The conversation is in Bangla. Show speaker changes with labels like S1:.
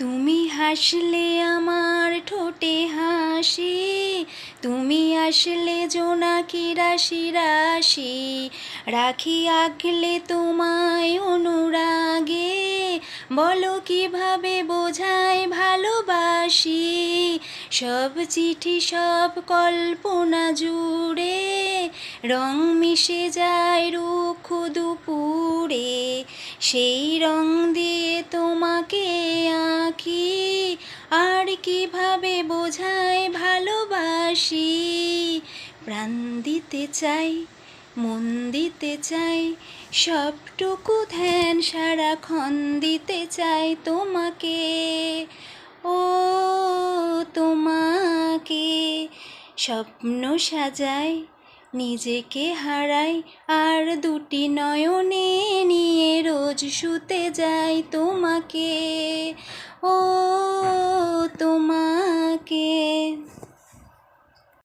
S1: তুমি হাসলে আমার ঠোঁটে হাসি, তুমি আসলে জোনাকি রাশি রাশি, রাখি আগলে তোমায় অনুরাগে, বলো কিভাবে বোঝায় ভালোবাসি। সব চিঠি সব কল্পনা জুড়ে রং মিশে যায় রুক্ষ দুপুরে, সেই রং দিয়ে তোমাকে আঁকি, আর কিভাবে বোঝায় ভালোবাসি। প্রাণ দিতে চাই, মন দিতে চাই, সবটুকু ধ্যান সারাক্ষণ দিতে চাই তোমাকে, ও তোমাকে। স্বপ্ন সাজাই, নিজেকে হারাই, আর দুটি নয়নে নিয়ে রোজ শুতে যাই তোমাকে, ও